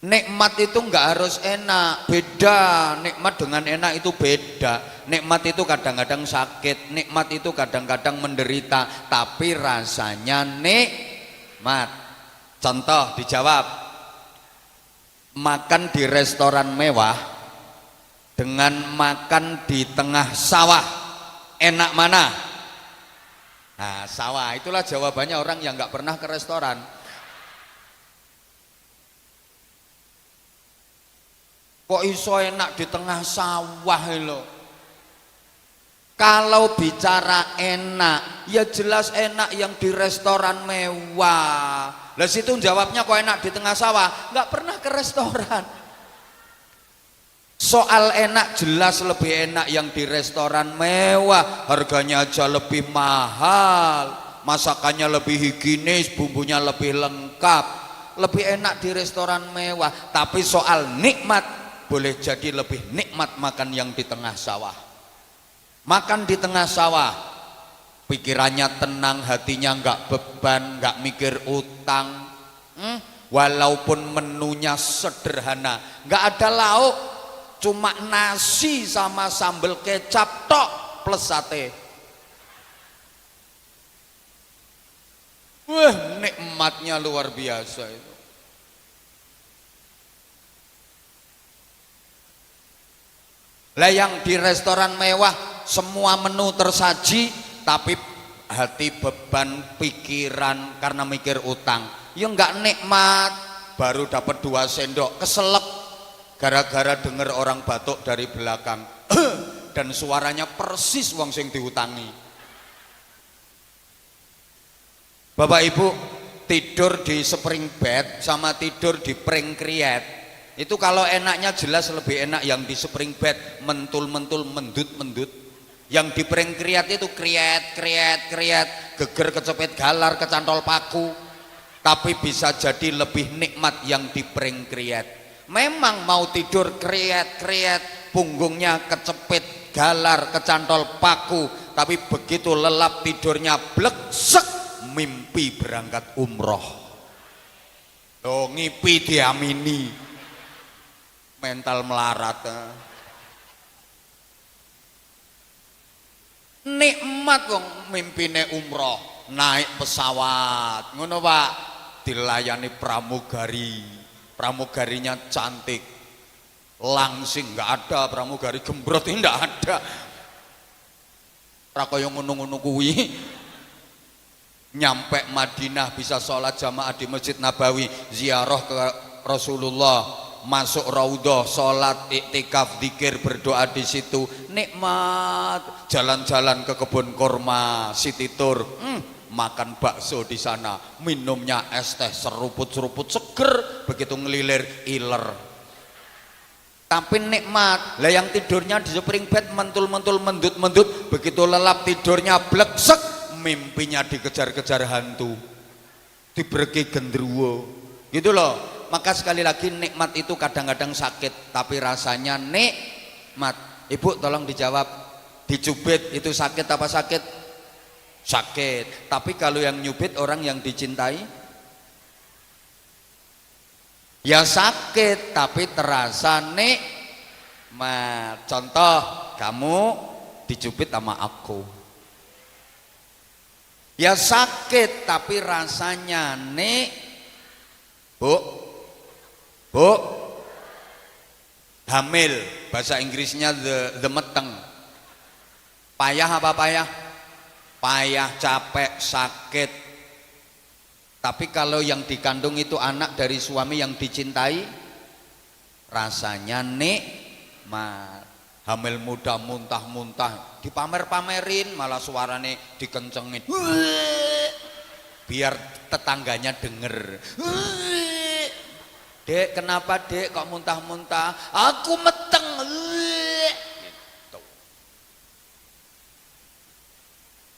Nikmat itu nggak harus enak, beda. Nikmat dengan enak itu beda. Nikmat itu kadang-kadang sakit, nikmat itu kadang-kadang menderita, tapi rasanya nikmat. Contoh dijawab, makan di restoran mewah dengan makan di tengah sawah, enak mana? Nah, sawah, itulah jawabannya orang yang nggak pernah ke restoran. Kok iso enak di tengah sawah lo? Kalau bicara enak, ya jelas enak yang di restoran mewah. Lah situ jawabnya kok enak di tengah sawah, nggak pernah ke restoran. Soal enak jelas lebih enak yang di restoran mewah, harganya aja lebih mahal, masakannya lebih higienis, bumbunya lebih lengkap, lebih enak di restoran mewah. Tapi soal nikmat, boleh jadi lebih nikmat makan yang di tengah sawah. Makan di tengah sawah, pikirannya tenang, hatinya nggak beban, nggak mikir utang. Walaupun menunya sederhana, nggak ada lauk, cuma nasi sama sambal kecap tok plus sate. Wah, nikmatnya luar biasa itu. Lah yang di restoran mewah semua menu tersaji, tapi hati beban pikiran karena mikir utang, ya nggak nikmat. Baru dapat 2 sendok keselak gara-gara dengar orang batuk dari belakang dan suaranya persis wong sing diutangi. Bapak Ibu, tidur di spring bed sama tidur di pring kriet itu kalau enaknya jelas lebih enak yang di spring bed, mentul-mentul, mendut-mendut. Yang di pring kriet itu kriet, geger kecepet galar, kecantol paku. Tapi bisa jadi lebih nikmat yang di pring kriet. Memang mau tidur kriet, punggungnya kecepet galar, kecantol paku, tapi begitu lelap tidurnya bleksek, mimpi berangkat umroh. Oh, ngipi diamini. Mental melarat. Nikmat wong mimpine umroh, naik pesawat, ngono Pak, dilayani pramugari, pramugarinya cantik, langsing, nggak ada pramugari gembrot, nggak ada. Ra kaya ngono-ngono kuwi. Nyampe Madinah bisa sholat jamaah di Masjid Nabawi, ziarah ke Rasulullah, masuk raudhah, sholat, iktikaf, zikir, berdoa di situ, nikmat. Jalan-jalan ke kebun kurma, city tour, makan bakso di sana, minumnya es teh seruput-seruput seger, begitu ngelilir iler. Tapi nikmat. Lah yang tidurnya di spring bed, mentul-mentul, mendut-mendut, begitu lelap tidurnya bleksek, mimpinya dikejar-kejar hantu, dibereki gendruwo, gitu loh. Maka sekali lagi nikmat itu kadang-kadang sakit, tapi rasanya nikmat. Ibu tolong dijawab, dicubit itu sakit apa sakit? Sakit. Tapi kalau yang nyubit orang yang dicintai, ya sakit tapi terasa nikmat. Contoh, kamu dicubit sama aku, ya sakit tapi rasanya Bu, hamil, bahasa Inggrisnya the meteng. Payah apa payah? Payah, capek, sakit. Tapi kalau yang dikandung itu anak dari suami yang dicintai, rasanya nikmat. Hamil muda muntah-muntah, dipamer-pamerin, malah suarane dikencengin, biar tetangganya denger. Dek, kenapa dek kok muntah-muntah? Aku meteng. Gitu.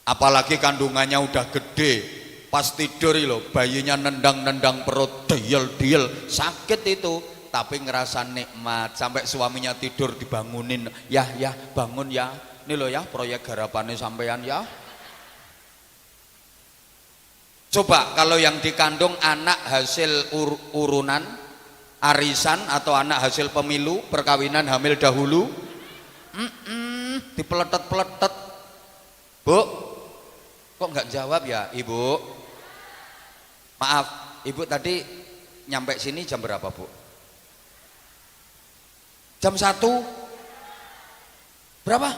Apalagi kandungannya udah gede, pas tidur loh, bayinya nendang-nendang perut, diel-diel, sakit itu. Tapi ngerasa nikmat, sampai suaminya tidur dibangunin, ya bangun ya, ini loh ya proyek garapannya sampean ya. Coba kalau yang dikandung anak hasil urunan, arisan atau anak hasil pemilu, perkawinan hamil dahulu, dipeletet-peletet. Bu, kok nggak jawab ya ibu? Maaf, ibu tadi nyampe sini jam berapa bu? Jam 1? Berapa?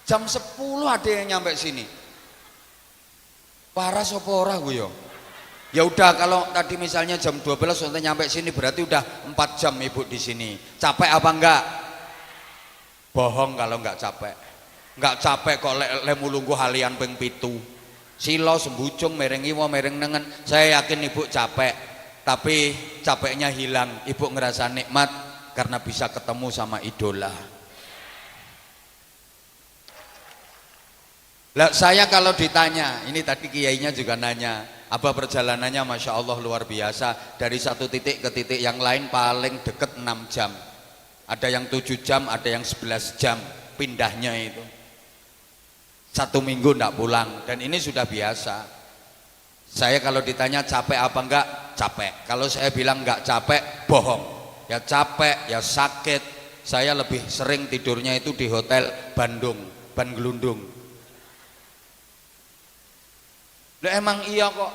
Jam 10 ada yang nyampe sini. Waras apa ora gue yo? Ya udah, kalau tadi misalnya jam 12 sudah nyampe sini berarti udah 4 jam ibu di sini. Capek apa enggak? Bohong kalau enggak capek. Enggak capek kok le mulunggu halian ping 7. Silo sembujung mereng iwo mereng nengen. Saya yakin ibu capek, tapi capeknya hilang. Ibu ngerasa nikmat karena bisa ketemu sama idola. Lah saya kalau ditanya, ini tadi kiainya juga nanya, apa perjalanannya? Masya Allah luar biasa. Dari satu titik ke titik yang lain paling deket 6 jam. Ada yang 7 jam, ada yang 11 jam pindahnya itu. 1 minggu enggak pulang, dan ini sudah biasa. Saya kalau ditanya capek apa enggak? Capek. Kalau saya bilang enggak capek, bohong. Ya capek, ya sakit. Saya lebih sering tidurnya itu di hotel Bandung, Ban Gelundung. Lah emang iya kok.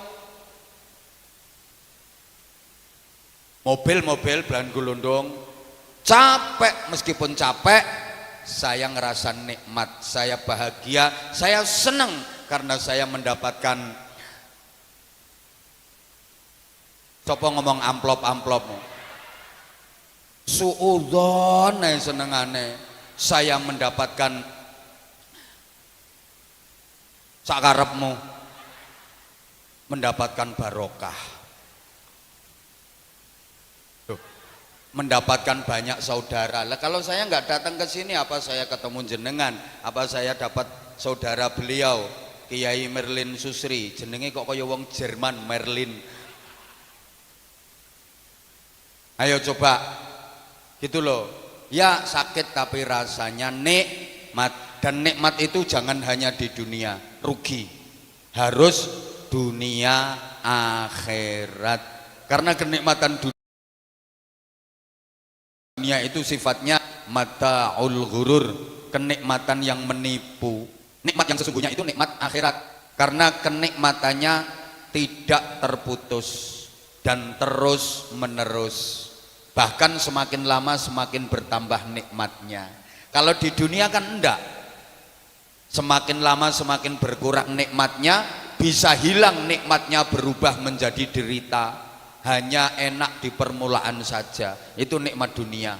Mobil-mobil Ban Gelundung capek, meskipun capek saya ngerasa nikmat, saya bahagia, saya senang karena saya mendapatkan, coba ngomong amplop-amplopmu, suudzon yang senengane, saya mendapatkan sakarepmu, mendapatkan barokah, mendapatkan banyak saudara. Lah kalau saya nggak datang ke sini, apa saya ketemu jenengan? Apa saya dapat saudara beliau Kiai Merlin Susri, jenenge kok kaya wong Jerman, Merlin. Ayo coba gitu loh. Ya sakit tapi rasanya nikmat, dan nikmat itu jangan hanya di dunia, rugi, harus dunia akhirat. Karena kenikmatan dunia itu sifatnya mata'ul ghurur, kenikmatan yang menipu. Nikmat yang sesungguhnya itu nikmat akhirat, karena kenikmatannya tidak terputus dan terus menerus, bahkan semakin lama semakin bertambah nikmatnya. Kalau di dunia kan enggak, semakin lama semakin berkurang nikmatnya, bisa hilang nikmatnya, berubah menjadi derita. Hanya enak di permulaan saja, itu nikmat dunia.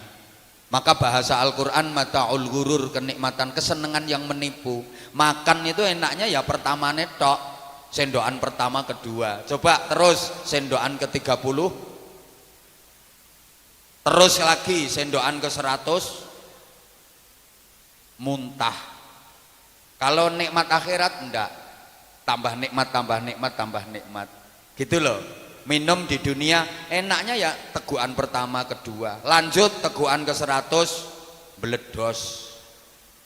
Maka bahasa Al-Quran mata'ul ghurur, kenikmatan, kesenangan yang menipu. Makan itu enaknya ya pertama netok, sendokan pertama kedua, coba terus sendokan ke 30, terus lagi sendokan ke 100, muntah. Kalau nikmat akhirat enggak, tambah nikmat, tambah nikmat, tambah nikmat, gitu loh. Minum di dunia enaknya ya tegukan pertama kedua, lanjut tegukan ke 100, beledos.